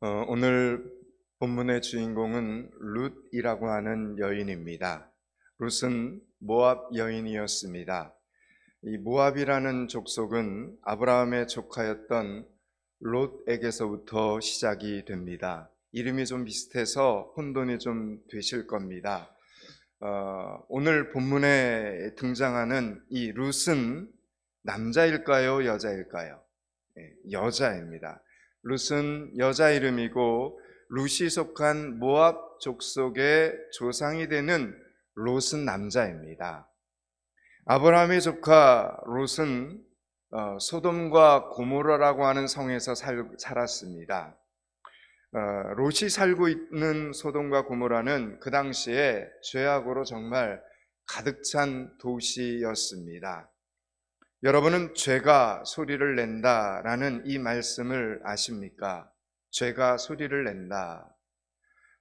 오늘 본문의 주인공은 룻이라고 하는 여인입니다. 룻은 모압 여인이었습니다. 이 모압이라는 족속은 아브라함의 조카였던 롯에게서부터 시작이 됩니다. 이름이 좀 비슷해서 혼돈이 좀 되실 겁니다. 오늘 본문에 등장하는 이 룻은 남자일까요? 여자일까요? 여자입니다. 룻은 여자 이름이고 룻이 속한 모압 족속의 조상이 되는 롯은 남자입니다. 아브라함의 조카 롯은 소돔과 고모라라고 하는 성에서 살았습니다. 롯이 살고 있는 소돔과 고모라는 그 당시에 죄악으로 정말 가득 찬 도시였습니다. 여러분은 죄가 소리를 낸다라는 이 말씀을 아십니까? 죄가 소리를 낸다.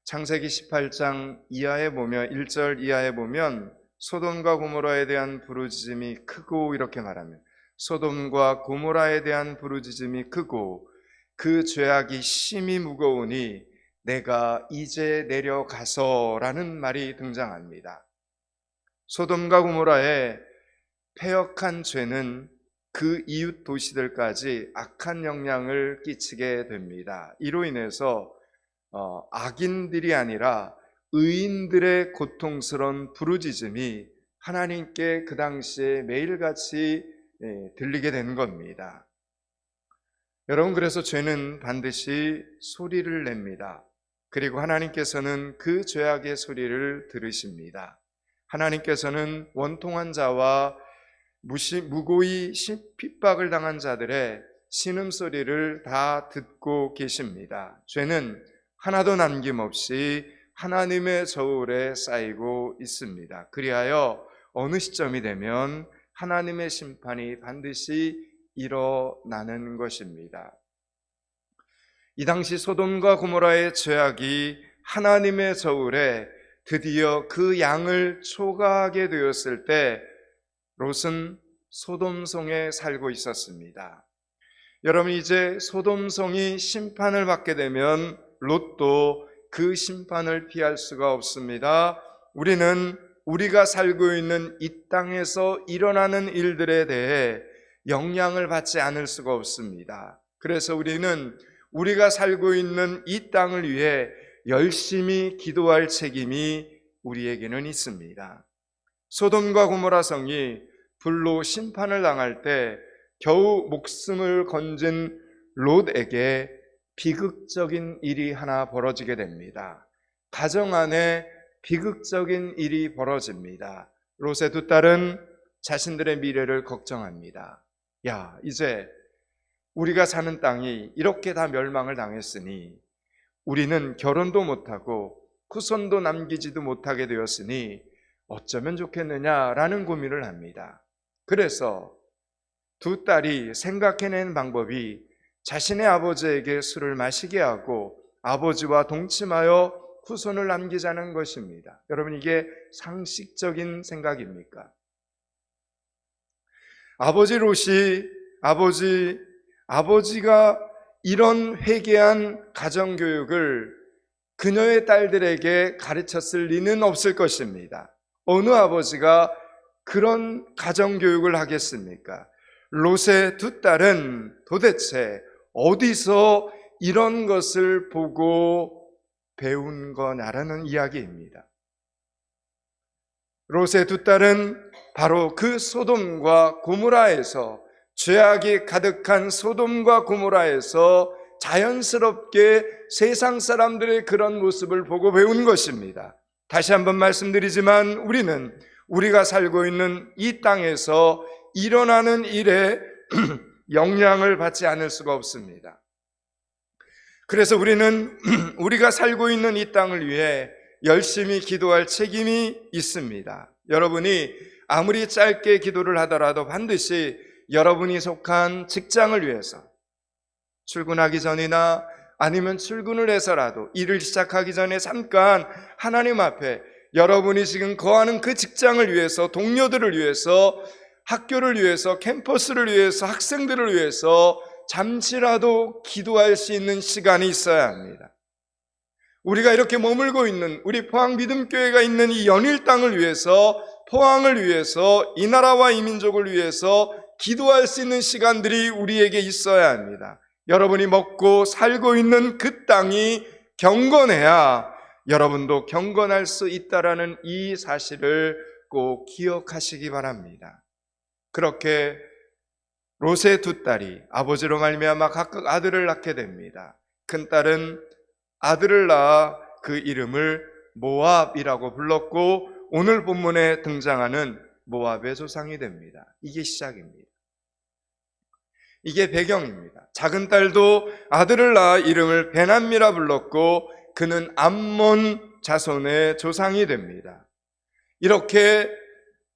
창세기 18장 이하에 보면 1절 이하에 보면 소돔과 고모라에 대한 부르짖음이 크고 이렇게 말하면 소돔과 고모라에 대한 부르짖음이 크고 그 죄악이 심히 무거우니 내가 이제 내려가서라는 말이 등장합니다. 소돔과 고모라의 패역한 죄는 그 이웃 도시들까지 악한 영향을 끼치게 됩니다. 이로 인해서 악인들이 아니라 의인들의 고통스러운 부르짖음이 하나님께 그 당시에 매일같이 들리게 된 겁니다. 여러분, 그래서 죄는 반드시 소리를 냅니다. 그리고 하나님께서는 그 죄악의 소리를 들으십니다. 하나님께서는 원통한 자와 무고히 핍박을 당한 자들의 신음소리를 다 듣고 계십니다. 죄는 하나도 남김없이 하나님의 저울에 쌓이고 있습니다. 그리하여 어느 시점이 되면 하나님의 심판이 반드시 일어나는 것입니다. 이 당시 소돔과 고모라의 죄악이 하나님의 저울에 드디어 그 양을 초과하게 되었을 때 롯은 소돔성에 살고 있었습니다. 여러분, 이제 소돔성이 심판을 받게 되면 롯도 그 심판을 피할 수가 없습니다. 우리는 우리가 살고 있는 이 땅에서 일어나는 일들에 대해 영향을 받지 않을 수가 없습니다. 그래서 우리는 우리가 살고 있는 이 땅을 위해 열심히 기도할 책임이 우리에게는 있습니다. 소돔과 고모라 성이 불로 심판을 당할 때 겨우 목숨을 건진 롯에게 비극적인 일이 하나 벌어지게 됩니다. 가정 안에 비극적인 일이 벌어집니다. 롯의 두 딸은 자신들의 미래를 걱정합니다. 야, 이제 우리가 사는 땅이 이렇게 다 멸망을 당했으니 우리는 결혼도 못하고 후손도 남기지도 못하게 되었으니 어쩌면 좋겠느냐라는 고민을 합니다. 그래서 두 딸이 생각해낸 방법이 자신의 아버지에게 술을 마시게 하고 아버지와 동침하여 후손을 남기자는 것입니다. 여러분, 이게 상식적인 생각입니까? 아버지가 이런 회개한 가정교육을 그녀의 딸들에게 가르쳤을 리는 없을 것입니다. 어느 아버지가 그런 가정교육을 하겠습니까? 롯의 두 딸은 도대체 어디서 이런 것을 보고 배운 거냐라는 이야기입니다. 롯의 두 딸은 바로 그 소돔과 고모라에서, 죄악이 가득한 소돔과 고모라에서 자연스럽게 세상 사람들의 그런 모습을 보고 배운 것입니다. 다시 한번 말씀드리지만 우리는 우리가 살고 있는 이 땅에서 일어나는 일에 영향을 받지 않을 수가 없습니다. 그래서 우리는 우리가 살고 있는 이 땅을 위해 열심히 기도할 책임이 있습니다. 여러분이 아무리 짧게 기도를 하더라도 반드시 여러분이 속한 직장을 위해서 출근하기 전이나 아니면 출근을 해서라도 일을 시작하기 전에 잠깐 하나님 앞에 여러분이 지금 거하는 그 직장을 위해서, 동료들을 위해서, 학교를 위해서, 캠퍼스를 위해서, 학생들을 위해서 잠시라도 기도할 수 있는 시간이 있어야 합니다. 우리가 이렇게 머물고 있는 우리 포항 믿음교회가 있는 이 연일 땅을 위해서, 포항을 위해서, 이 나라와 이 민족을 위해서 기도할 수 있는 시간들이 우리에게 있어야 합니다. 여러분이 먹고 살고 있는 그 땅이 경건해야 여러분도 경건할 수 있다라는 이 사실을 꼭 기억하시기 바랍니다. 그렇게 롯의 두 딸이 아버지로 말미암아 각각 아들을 낳게 됩니다. 큰딸은 아들을 낳아 그 이름을 모압이라고 불렀고, 오늘 본문에 등장하는 모압의 조상이 됩니다. 이게 시작입니다. 이게 배경입니다. 작은 딸도 아들을 낳아 이름을 베남미라 불렀고, 그는 암몬 자손의 조상이 됩니다. 이렇게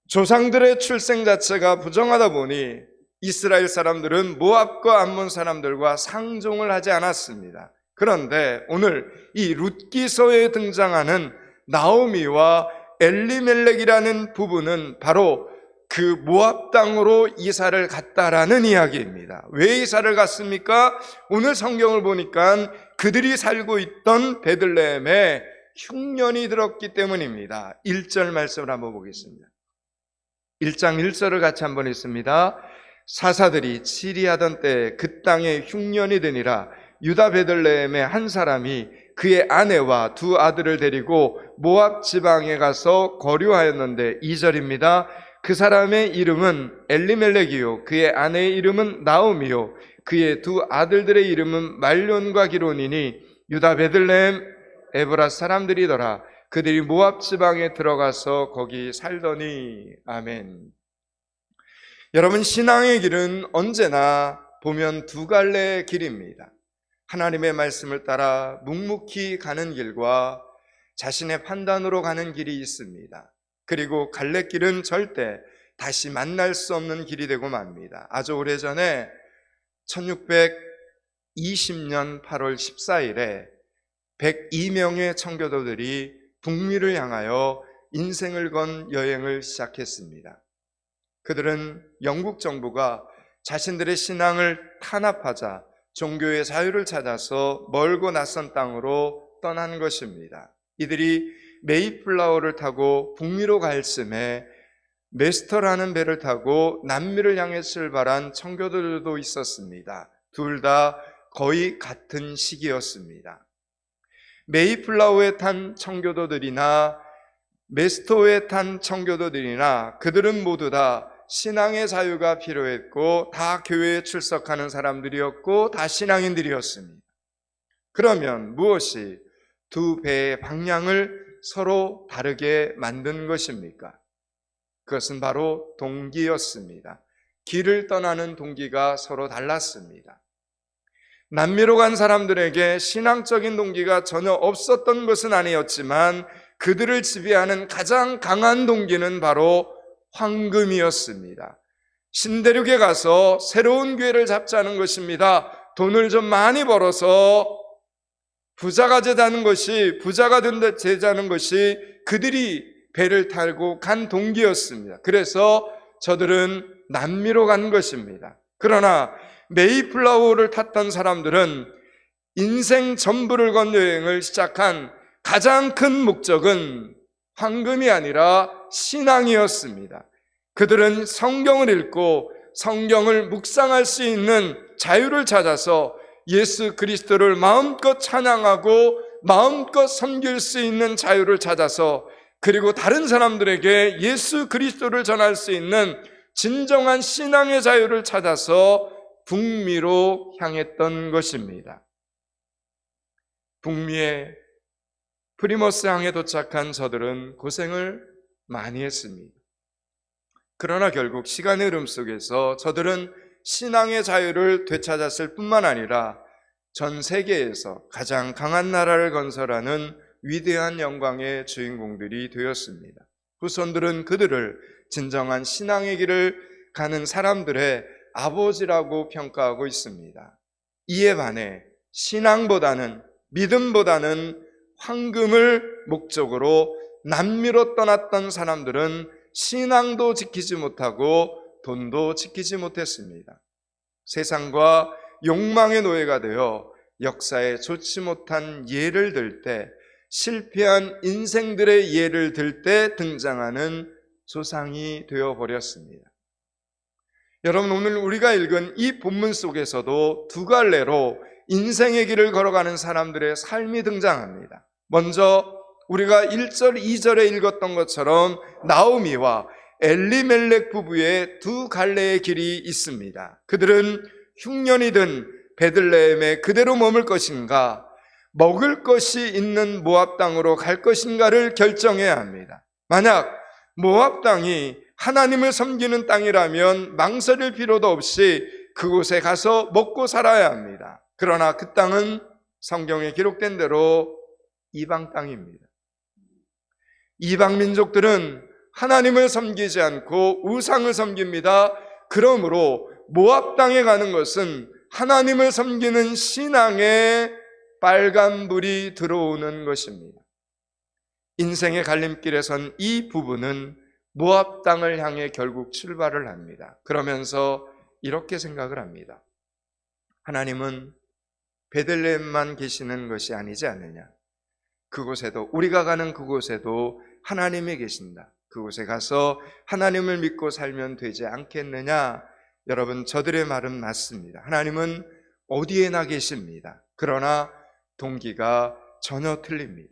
조상들의 출생 자체가 부정하다 보니 이스라엘 사람들은 모압과 암몬 사람들과 상종을 하지 않았습니다. 그런데 오늘 이 룻기서에 등장하는 나오미와 엘리멜렉이라는 부부는 바로 그 모압 땅으로 이사를 갔다라는 이야기입니다. 왜 이사를 갔습니까? 오늘 성경을 보니까 그들이 살고 있던 베들레헴에 흉년이 들었기 때문입니다. 1절 말씀을 한번 보겠습니다. 1장 1절을 같이 한번 읽습니다. 사사들이 치리하던 때에 그 땅에 흉년이 드니라. 유다 베들레헴의 한 사람이 그의 아내와 두 아들을 데리고 모압 지방에 가서 거류하였는데, 2절입니다. 그 사람의 이름은 엘리멜렉이요 그의 아내의 이름은 나오미요 그의 두 아들들의 이름은 말론과 기론이니 유다 베들레헴 에브라 사람들이더라. 그들이 모압 지방에 들어가서 거기 살더니. 아멘. 여러분, 신앙의 길은 언제나 보면 두 갈래의 길입니다. 하나님의 말씀을 따라 묵묵히 가는 길과 자신의 판단으로 가는 길이 있습니다. 그리고 갈래길은 절대 다시 만날 수 없는 길이 되고 맙니다. 아주 오래전에 1620년 8월 14일에 102명의 청교도들이 북미를 향하여 인생을 건 여행을 시작했습니다. 그들은 영국 정부가 자신들의 신앙을 탄압하자 종교의 자유를 찾아서 멀고 낯선 땅으로 떠난 것입니다. 이들이 메이플라워를 타고 북미로 갈 즈음에 메스터라는 배를 타고 남미를 향해 출발한 청교도들도 있었습니다. 둘 다 거의 같은 시기였습니다. 메이플라워에 탄 청교도들이나 메스터에 탄 청교도들이나 그들은 모두 다 신앙의 자유가 필요했고 다 교회에 출석하는 사람들이었고 다 신앙인들이었습니다. 그러면 무엇이 두 배의 방향을 서로 다르게 만든 것입니까? 그것은 바로 동기였습니다. 길을 떠나는 동기가 서로 달랐습니다. 남미로 간 사람들에게 신앙적인 동기가 전혀 없었던 것은 아니었지만 그들을 지배하는 가장 강한 동기는 바로 황금이었습니다. 신대륙에 가서 새로운 교회를 잡자는 것입니다. 돈을 좀 많이 벌어서 부자가 되자는 것이, 부자가 되자는 것이 그들이 배를 타고 간 동기였습니다. 그래서 저들은 남미로 간 것입니다. 그러나 메이플라워를 탔던 사람들은 인생 전부를 건 여행을 시작한 가장 큰 목적은 황금이 아니라 신앙이었습니다. 그들은 성경을 읽고 성경을 묵상할 수 있는 자유를 찾아서 예수 그리스도를 마음껏 찬양하고 마음껏 섬길 수 있는 자유를 찾아서, 그리고 다른 사람들에게 예수 그리스도를 전할 수 있는 진정한 신앙의 자유를 찾아서 북미로 향했던 것입니다. 북미의 프리머스 항에 도착한 저들은 고생을 많이 했습니다. 그러나 결국 시간의 흐름 속에서 저들은 신앙의 자유를 되찾았을 뿐만 아니라 전 세계에서 가장 강한 나라를 건설하는 위대한 영광의 주인공들이 되었습니다. 후손들은 그들을 진정한 신앙의 길을 가는 사람들의 아버지라고 평가하고 있습니다. 이에 반해 신앙보다는, 믿음보다는 황금을 목적으로 남미로 떠났던 사람들은 신앙도 지키지 못하고 돈도 지키지 못했습니다. 세상과 욕망의 노예가 되어 역사에 좋지 못한 예를 들 때, 실패한 인생들의 예를 들 때 등장하는 조상이 되어버렸습니다. 여러분, 오늘 우리가 읽은 이 본문 속에서도 두 갈래로 인생의 길을 걸어가는 사람들의 삶이 등장합니다. 먼저 우리가 1절, 2절에 읽었던 것처럼 나오미와 엘리멜렉 부부의 두 갈래의 길이 있습니다. 그들은 흉년이 든 베들레헴에 그대로 머물 것인가, 먹을 것이 있는 모압 땅으로 갈 것인가를 결정해야 합니다. 만약 모압 땅이 하나님을 섬기는 땅이라면 망설일 필요도 없이 그곳에 가서 먹고 살아야 합니다. 그러나 그 땅은 성경에 기록된 대로 이방 땅입니다. 이방 민족들은 하나님을 섬기지 않고 우상을 섬깁니다. 그러므로 모압 땅에 가는 것은 하나님을 섬기는 신앙에 빨간불이 들어오는 것입니다. 인생의 갈림길에 선 이 부부는 모압 땅을 향해 결국 출발을 합니다. 그러면서 이렇게 생각을 합니다. 하나님은 베들레헴만 계시는 것이 아니지 않느냐. 그곳에도, 우리가 가는 그곳에도 하나님이 계신다. 그곳에 가서 하나님을 믿고 살면 되지 않겠느냐. 여러분, 저들의 말은 맞습니다. 하나님은 어디에나 계십니다. 그러나 동기가 전혀 틀립니다.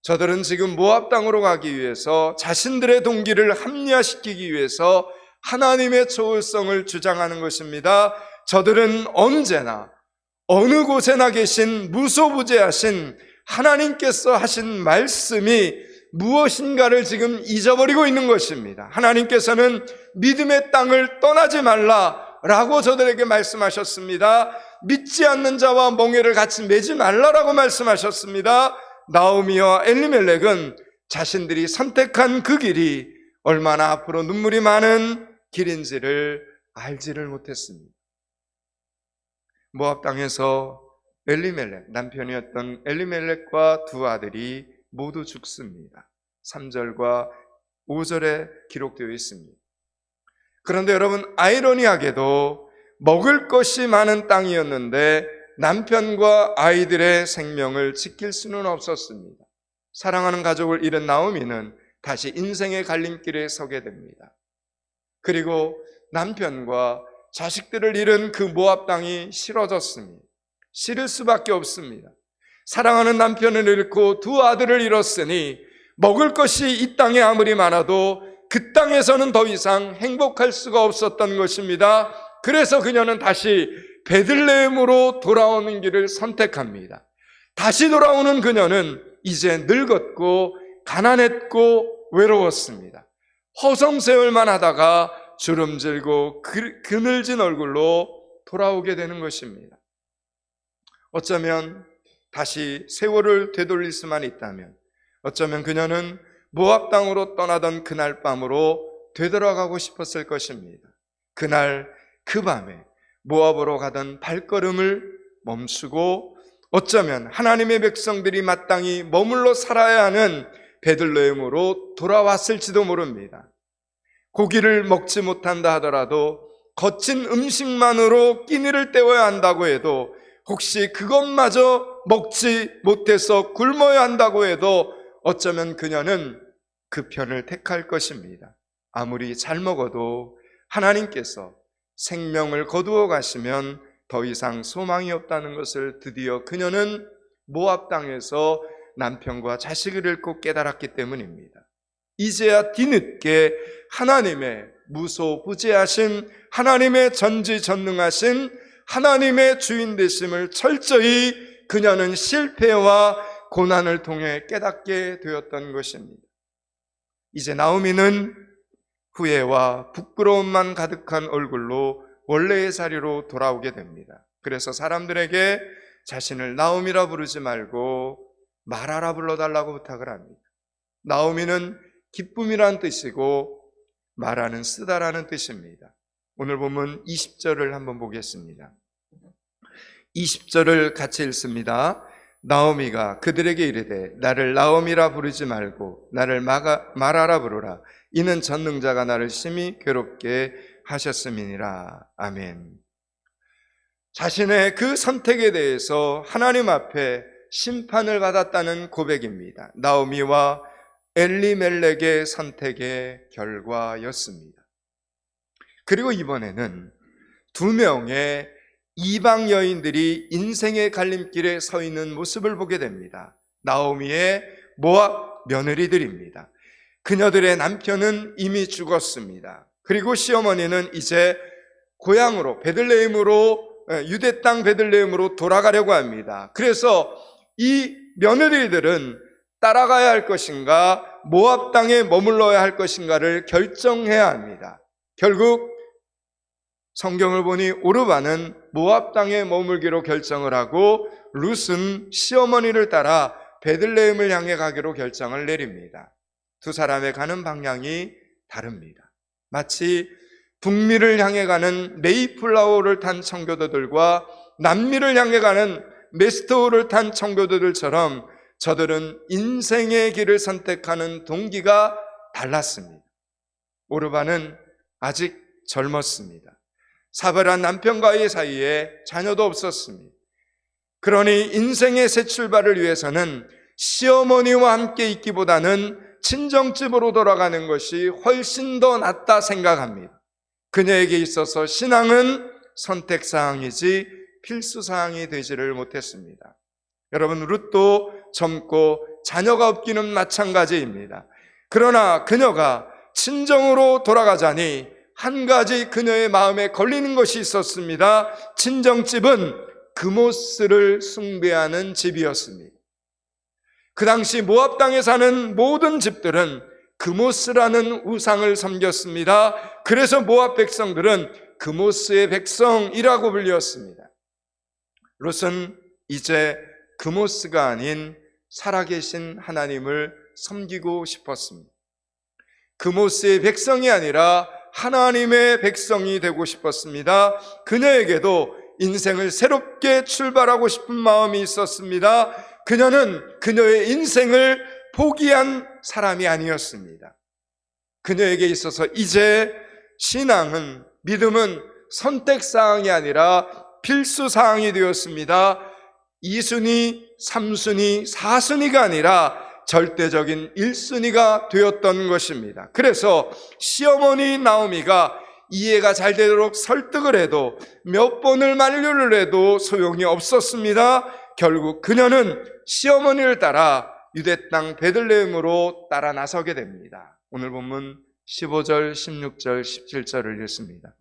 저들은 지금 모압 땅으로 가기 위해서 자신들의 동기를 합리화시키기 위해서 하나님의 초월성을 주장하는 것입니다. 저들은 언제나 어느 곳에나 계신 무소부재하신 하나님께서 하신 말씀이 무엇인가를 지금 잊어버리고 있는 것입니다. 하나님께서는 믿음의 땅을 떠나지 말라라고 저들에게 말씀하셨습니다. 믿지 않는 자와 멍에를 같이 매지 말라라고 말씀하셨습니다. 나오미와 엘리멜렉은 자신들이 선택한 그 길이 얼마나 앞으로 눈물이 많은 길인지를 알지를 못했습니다. 모압 땅에서 엘리멜렉, 남편이었던 엘리멜렉과 두 아들이 모두 죽습니다. 3절과 5절에 기록되어 있습니다. 그런데 여러분, 아이러니하게도 먹을 것이 많은 땅이었는데 남편과 아이들의 생명을 지킬 수는 없었습니다. 사랑하는 가족을 잃은 나오미는 다시 인생의 갈림길에 서게 됩니다. 그리고 남편과 자식들을 잃은 그 모압 땅이 싫어졌습니다. 싫을 수밖에 없습니다. 사랑하는 남편을 잃고 두 아들을 잃었으니 먹을 것이 이 땅에 아무리 많아도 그 땅에서는 더 이상 행복할 수가 없었던 것입니다. 그래서 그녀는 다시 베들레헴으로 돌아오는 길을 선택합니다. 다시 돌아오는 그녀는 이제 늙었고 가난했고 외로웠습니다. 허송세월만 하다가 주름질고 그늘진 얼굴로 돌아오게 되는 것입니다. 어쩌면 다시 세월을 되돌릴 수만 있다면, 어쩌면 그녀는 모압 땅으로 떠나던 그날 밤으로 되돌아가고 싶었을 것입니다. 그날 그 밤에 모압으로 가던 발걸음을 멈추고 어쩌면 하나님의 백성들이 마땅히 머물러 살아야 하는 베들레헴으로 돌아왔을지도 모릅니다. 고기를 먹지 못한다 하더라도 거친 음식만으로 끼니를 때워야 한다고 해도, 혹시 그것마저 먹지 못해서 굶어야 한다고 해도 어쩌면 그녀는 그 편을 택할 것입니다. 아무리 잘 먹어도 하나님께서 생명을 거두어 가시면 더 이상 소망이 없다는 것을 드디어 그녀는 모압 땅에서 남편과 자식을 잃고 깨달았기 때문입니다. 이제야 뒤늦게 하나님의 무소부재하신, 하나님의 전지전능하신 하나님의 주인 되심을 철저히 그녀는 실패와 고난을 통해 깨닫게 되었던 것입니다. 이제 나오미는 후회와 부끄러움만 가득한 얼굴로 원래의 자리로 돌아오게 됩니다. 그래서 사람들에게 자신을 나오미라 부르지 말고 마라라 불러달라고 부탁을 합니다. 나오미는 기쁨이라는 뜻이고 마라는 쓰다라는 뜻입니다. 오늘 보면 20절을 한번 보겠습니다. 20절을 같이 읽습니다. 나오미가 그들에게 이르되 나를 나오미라 부르지 말고 나를 마라라 부르라. 이는 전능자가 나를 심히 괴롭게 하셨음이니라. 아멘. 자신의 그 선택에 대해서 하나님 앞에 심판을 받았다는 고백입니다. 나오미와 엘리멜렉의 선택의 결과였습니다. 그리고 이번에는 두 명의 이방 여인들이 인생의 갈림길에 서 있는 모습을 보게 됩니다. 나오미의 모압 며느리들입니다. 그녀들의 남편은 이미 죽었습니다. 그리고 시어머니는 이제 고향으로 유대 땅 베들레헴으로 돌아가려고 합니다. 그래서 이 며느리들은 따라가야 할 것인가, 모압 땅에 머물러야 할 것인가를 결정해야 합니다. 결국 성경을 보니 오르바는 모압 땅에 머물기로 결정을 하고 룻은 시어머니를 따라 베들레헴을 향해 가기로 결정을 내립니다. 두 사람의 가는 방향이 다릅니다. 마치 북미를 향해 가는 메이플라워를 탄 청교도들과 남미를 향해 가는 메스토우를 탄 청교도들처럼 저들은 인생의 길을 선택하는 동기가 달랐습니다. 오르바는 아직 젊었습니다. 사별한 남편과의 사이에 자녀도 없었습니다. 그러니 인생의 새 출발을 위해서는 시어머니와 함께 있기보다는 친정집으로 돌아가는 것이 훨씬 더 낫다 생각합니다. 그녀에게 있어서 신앙은 선택사항이지 필수사항이 되지를 못했습니다. 여러분, 룻도 젊고 자녀가 없기는 마찬가지입니다. 그러나 그녀가 친정으로 돌아가자니 한 가지 그녀의 마음에 걸리는 것이 있었습니다. 친정집은 그모스를 숭배하는 집이었습니다. 그 당시 모압 땅에 사는 모든 집들은 그모스라는 우상을 섬겼습니다. 그래서 모압 백성들은 그모스의 백성이라고 불렸습니다. 롯은 이제 그모스가 아닌 살아계신 하나님을 섬기고 싶었습니다. 그모스의 백성이 아니라 하나님의 백성이 되고 싶었습니다. 그녀에게도 인생을 새롭게 출발하고 싶은 마음이 있었습니다. 그녀는 그녀의 인생을 포기한 사람이 아니었습니다. 그녀에게 있어서 이제 신앙은, 믿음은 선택사항이 아니라 필수사항이 되었습니다. 2순위, 3순위, 4순위가 아니라 절대적인 1순위가 되었던 것입니다. 그래서 시어머니 나오미가 이해가 잘 되도록 설득을 해도 몇 번을 만류를 해도 소용이 없었습니다. 결국 그녀는 시어머니를 따라 유대 땅 베들레헴으로 따라 나서게 됩니다. 오늘 본문 15절, 16절, 17절을 읽습니다.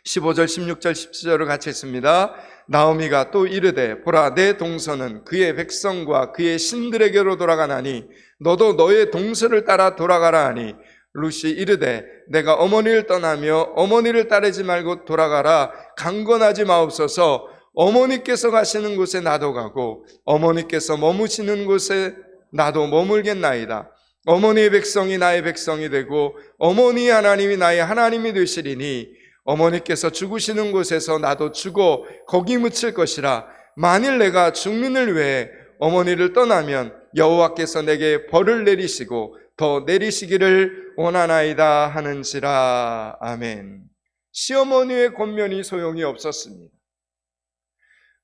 15절, 16절, 17절을 같이 읽습니다. 나오미가 또 이르되 보라, 내 동서는 그의 백성과 그의 신들에게로 돌아가나니 너도 너의 동서를 따라 돌아가라 하니 룻이 이르되 내가 어머니를 떠나며 어머니를 따르지 말고 돌아가라. 강건하지 마옵소서. 어머니께서 가시는 곳에 나도 가고 어머니께서 머무시는 곳에 나도 머물겠나이다. 어머니의 백성이 나의 백성이 되고 어머니의 하나님이 나의 하나님이 되시리니 어머니께서 죽으시는 곳에서 나도 죽어 거기 묻힐 것이라. 만일 내가 죽민을 위해 어머니를 떠나면 여호와께서 내게 벌을 내리시고 더 내리시기를 원하나이다 하는지라. 아멘. 시어머니의 권면이 소용이 없었습니다.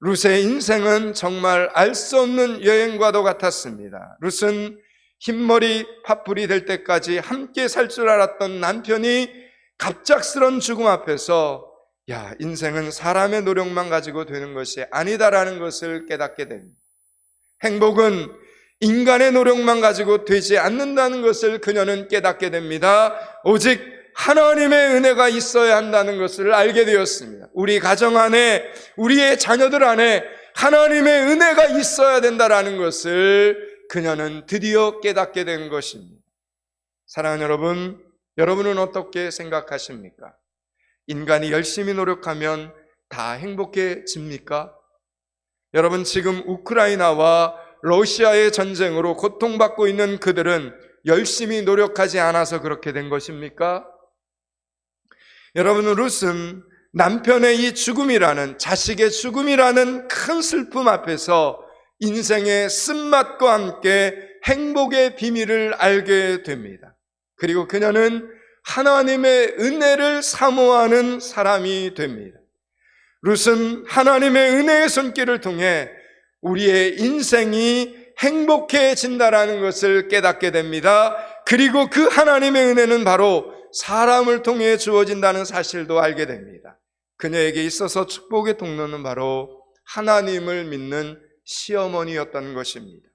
룻의 인생은 정말 알 수 없는 여행과도 같았습니다. 룻은 흰머리 파풀이 될 때까지 함께 살 줄 알았던 남편이 갑작스런 죽음 앞에서 인생은 사람의 노력만 가지고 되는 것이 아니다라는 것을 깨닫게 됩니다. 행복은 인간의 노력만 가지고 되지 않는다는 것을 그녀는 깨닫게 됩니다. 오직 하나님의 은혜가 있어야 한다는 것을 알게 되었습니다. 우리 가정 안에, 우리의 자녀들 안에 하나님의 은혜가 있어야 된다는 것을 그녀는 드디어 깨닫게 된 것입니다. 사랑하는 여러분, 여러분은 어떻게 생각하십니까? 인간이 열심히 노력하면 다 행복해집니까? 여러분, 지금 우크라이나와 러시아의 전쟁으로 고통받고 있는 그들은 열심히 노력하지 않아서 그렇게 된 것입니까? 여러분, 룻은 남편의 이 죽음이라는, 자식의 죽음이라는 큰 슬픔 앞에서 인생의 쓴맛과 함께 행복의 비밀을 알게 됩니다. 그리고 그녀는 하나님의 은혜를 사모하는 사람이 됩니다. 룻은 하나님의 은혜의 손길을 통해 우리의 인생이 행복해진다라는 것을 깨닫게 됩니다. 그리고 그 하나님의 은혜는 바로 사람을 통해 주어진다는 사실도 알게 됩니다. 그녀에게 있어서 축복의 통로는 바로 하나님을 믿는 시어머니였던 것입니다.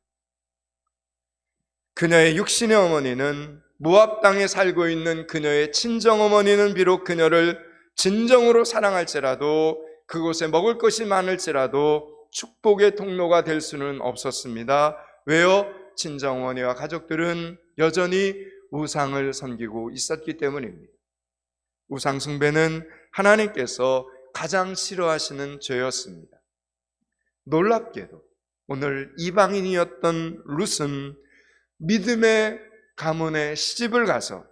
그녀의 육신의 어머니는 모압 땅에 살고 있는 그녀의 친정 어머니는 비록 그녀를 진정으로 사랑할지라도 그곳에 먹을 것이 많을지라도 축복의 통로가 될 수는 없었습니다. 왜요? 친정 어머니와 가족들은 여전히 우상을 섬기고 있었기 때문입니다. 우상 숭배는 하나님께서 가장 싫어하시는 죄였습니다. 놀랍게도 오늘 이방인이었던 룻은 믿음의 가문에 시집을 가서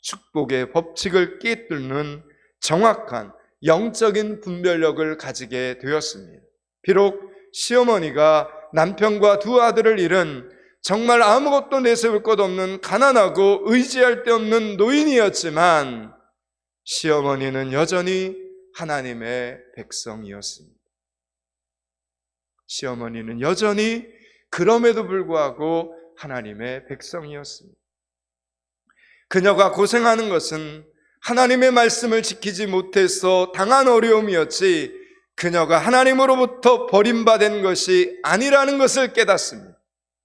축복의 법칙을 깨뚫는 정확한 영적인 분별력을 가지게 되었습니다. 비록 시어머니가 남편과 두 아들을 잃은 정말 아무것도 내세울 것 없는 가난하고 의지할 데 없는 노인이었지만 시어머니는 여전히 하나님의 백성이었습니다. 시어머니는 여전히 그럼에도 불구하고 하나님의 백성이었습니다. 그녀가 고생하는 것은 하나님의 말씀을 지키지 못해서 당한 어려움이었지 그녀가 하나님으로부터 버림받은 것이 아니라는 것을 깨닫습니다.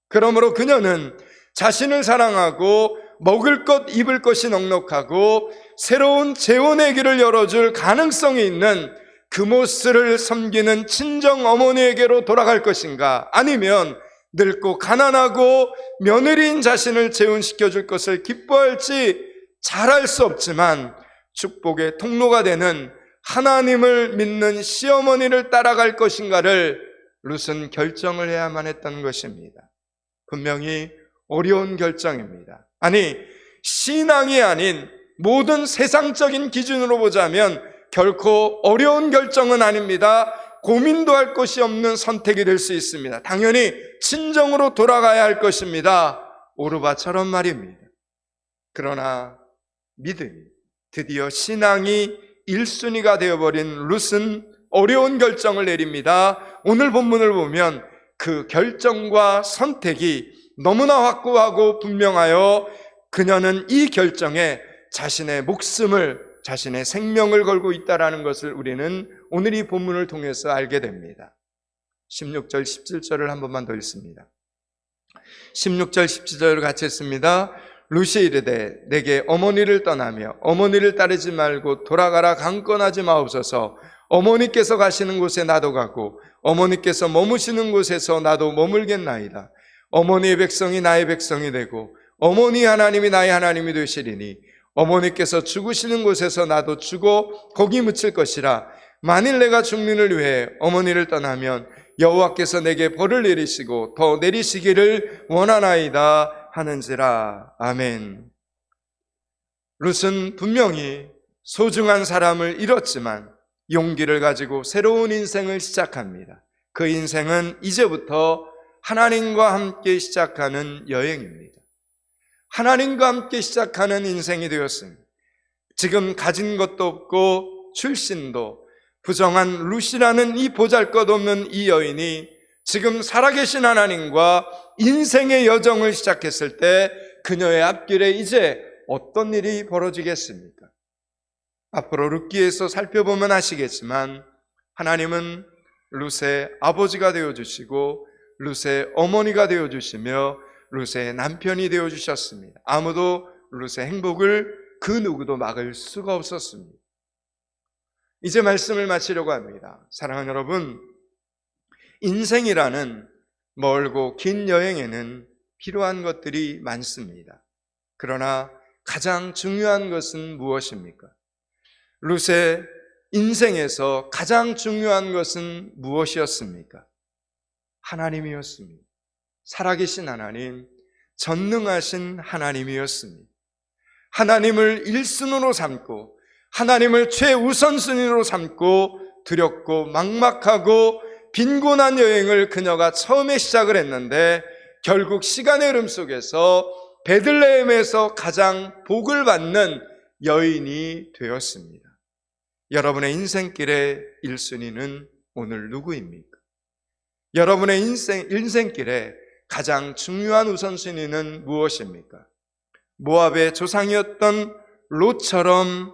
그러므로 그녀는 자신을 사랑하고 먹을 것 입을 것이 넉넉하고 새로운 재혼의 길을 열어줄 가능성이 있는 그모스를 섬기는 친정 어머니에게로 돌아갈 것인가, 아니면 늙고 가난하고 며느리인 자신을 재혼시켜줄 것을 기뻐할지 잘 알 수 없지만 축복의 통로가 되는 하나님을 믿는 시어머니를 따라갈 것인가를 룻은 결정을 해야만 했던 것입니다. 분명히 어려운 결정입니다. 아니, 신앙이 아닌 모든 세상적인 기준으로 보자면 결코 어려운 결정은 아닙니다. 고민도 할 것이 없는 선택이 될 수 있습니다. 당연히 친정으로 돌아가야 할 것입니다. 오르바처럼 말입니다. 그러나 믿음이, 드디어 신앙이 1순위가 되어버린 룻은 어려운 결정을 내립니다. 오늘 본문을 보면 그 결정과 선택이 너무나 확고하고 분명하여 그녀는 이 결정에 자신의 목숨을, 자신의 생명을 걸고 있다는 것을 우리는 오늘 이 본문을 통해서 알게 됩니다. 16절 17절을 한 번만 더 읽습니다. 16절 17절을 같이 읽습니다. 룻이 이르되 내게 어머니를 떠나며 어머니를 따르지 말고 돌아가라 강권하지 마옵소서. 어머니께서 가시는 곳에 나도 가고 어머니께서 머무시는 곳에서 나도 머물겠나이다. 어머니의 백성이 나의 백성이 되고 어머니 하나님이 나의 하나님이 되시리니 어머니께서 죽으시는 곳에서 나도 죽어 거기 묻힐 것이라. 만일 내가 죽는을 위해 어머니를 떠나면 여호와께서 내게 벌을 내리시고 더 내리시기를 원하나이다 하는지라. 아멘. 룻은 분명히 소중한 사람을 잃었지만 용기를 가지고 새로운 인생을 시작합니다. 그 인생은 이제부터 하나님과 함께 시작하는 여행입니다. 하나님과 함께 시작하는 인생이 되었습니다. 지금 가진 것도 없고 출신도 부정한 룻이라는 이 보잘것없는 이 여인이 지금 살아계신 하나님과 인생의 여정을 시작했을 때 그녀의 앞길에 이제 어떤 일이 벌어지겠습니까? 앞으로 룻기에서 살펴보면 아시겠지만 하나님은 룻의 아버지가 되어주시고 룻의 어머니가 되어주시며 룻의 남편이 되어주셨습니다. 아무도 룻의 행복을 그 누구도 막을 수가 없었습니다. 이제 말씀을 마치려고 합니다. 사랑하는 여러분, 인생이라는 멀고 긴 여행에는 필요한 것들이 많습니다. 그러나 가장 중요한 것은 무엇입니까? 룻의 인생에서 가장 중요한 것은 무엇이었습니까? 하나님이었습니다. 살아계신 하나님, 전능하신 하나님이었습니다. 하나님을 1순위로 삼고 하나님을 최우선순위로 삼고 두렵고 막막하고 빈곤한 여행을 그녀가 처음에 시작을 했는데 결국 시간의 흐름 속에서 베들레헴에서 가장 복을 받는 여인이 되었습니다. 여러분의 인생길의 1순위는 오늘 누구입니까? 여러분의 인생길에 가장 중요한 우선순위는 무엇입니까? 모압의 조상이었던 롯처럼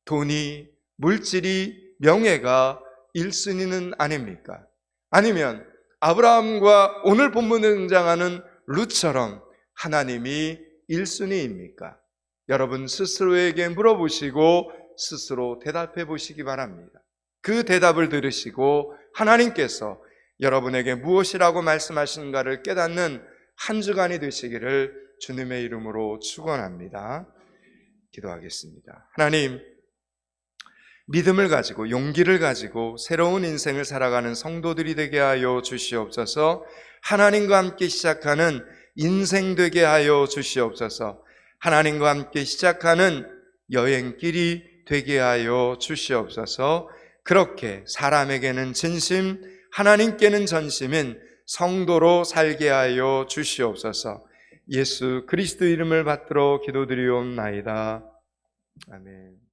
돈이, 물질이, 명예가 1순위는 아닙니까? 아니면 아브라함과 오늘 본문에 등장하는 룻처럼 하나님이 1순위입니까? 여러분 스스로에게 물어보시고 스스로 대답해 보시기 바랍니다. 그 대답을 들으시고 하나님께서 여러분에게 무엇이라고 말씀하시는가를 깨닫는 한 주간이 되시기를 주님의 이름으로 축원합니다. 기도하겠습니다. 하나님, 믿음을 가지고 용기를 가지고 새로운 인생을 살아가는 성도들이 되게 하여 주시옵소서. 하나님과 함께 시작하는 인생 되게 하여 주시옵소서. 하나님과 함께 시작하는 여행길이 되게 하여 주시옵소서. 그렇게 사람에게는 진심, 하나님께는 전심인 성도로 살게 하여 주시옵소서. 예수 그리스도 이름을 받들어 기도드리옵나이다. 아멘.